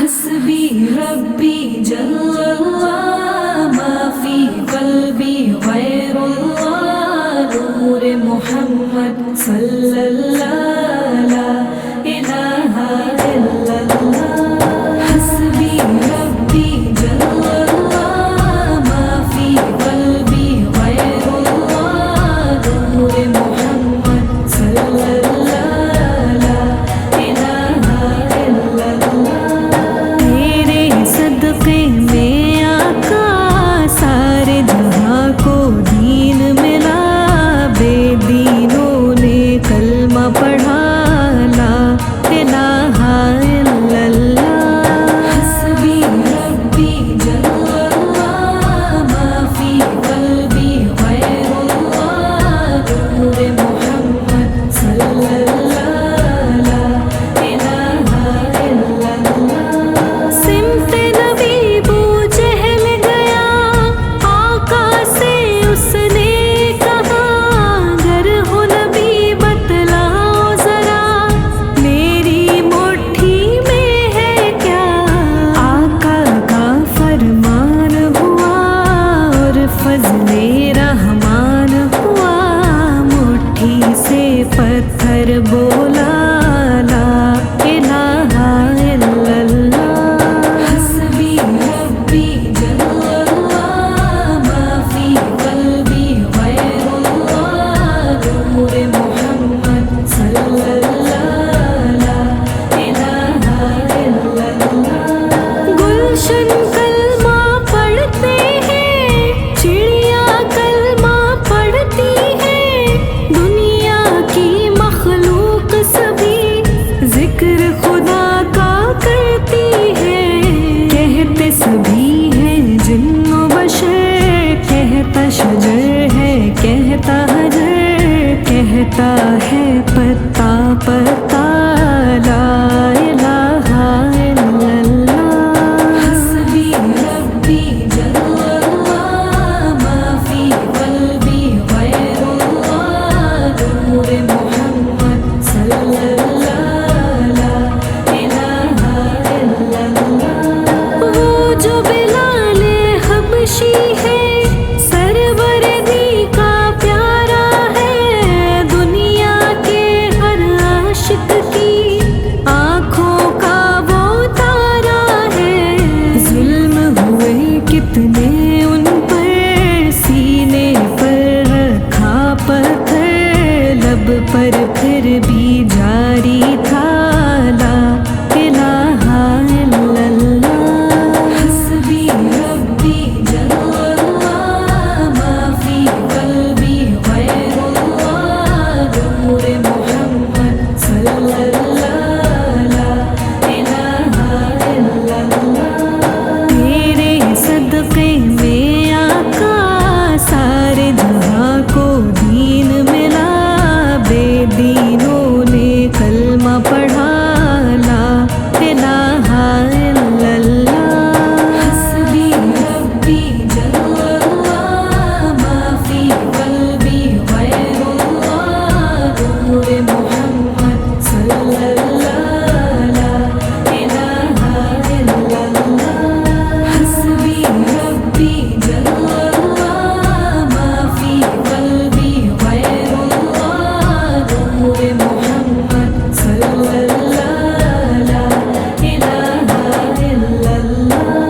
حسبی ربی جل اللہ ما فی قلبی غیر اللہ نور محمد صلی اللہ لا الہ الا اللہ حسبی ربی جل اللہ ما فی قلبی غیر اللہ نور محمد صلی اللہ لا الہ الا اللہ تیرے صدقے میں آقا سارے جہاں کو دین ملا بے دینوں نے کلمہ پڑھا لا الہ الا اللہ حسبی ربی جل اللہ ما فی قلبی غیر اللہ نور محمد صلی اللہ لا الہ الا اللہ سمت نبی بو جہل گیا آقا سے اس نے کہا گر ہو نبی بتلاؤ ذرا میری مٹھی میں ہے کیا آقا کا فرمان ہوا اور فضل رحمان ہوا مٹھی سے پتھر بولا لا الہ الا اللہ حسبی ربی جل اللہ ما فی قلبی غیر اللہ نور محمد صلی اللہ لا الہ الا اللہ گلشن کلمہ پڑھتے ہیں چڑیا کلمہ پڑھتی ہے دنیا کی مخلوق سبھی ذکر خدا کا کرتی ہے کہتے سبھی ہیں جن و بشر کہتا شجر ہے کہتا حجر کہتا ہے پتا پتا لا الہ الا اللہ حسبی ربی جل اللہ ما فی قلبی غیر اللہ نور محمد صلی اللہ لا الہ الا اللہ وہ جو بلال حبشی ہے سرور دی کا پیارا ہے دنیا کے ہر عاشق کی آنکھوں کا وہ تارا ہے ظلم ہوئے کتنے ان پر سینے پر رکھا پتھر لب پر پھر بھی جاری تھا لا الہ الا اللہ حسبی ربی جل اللہ ما فی قلبی غیر اللہ نور محمد صلی اللہ لا الہ الا اللہ تیرے صدقے میں آقا سارے جہاں کو دین ملا بے دینوں نے کلمہ پڑھا لا الہ الا اللہ حسبی ربی جل اللہ ما فی قلبی غیر اللہ نور محمد صلی اللہ لا الہ الا اللہ حسبی ربی جل اللہ ما فی قلبی غیر اللہ نور محمد صلی اللہ لا الہ الا اللہ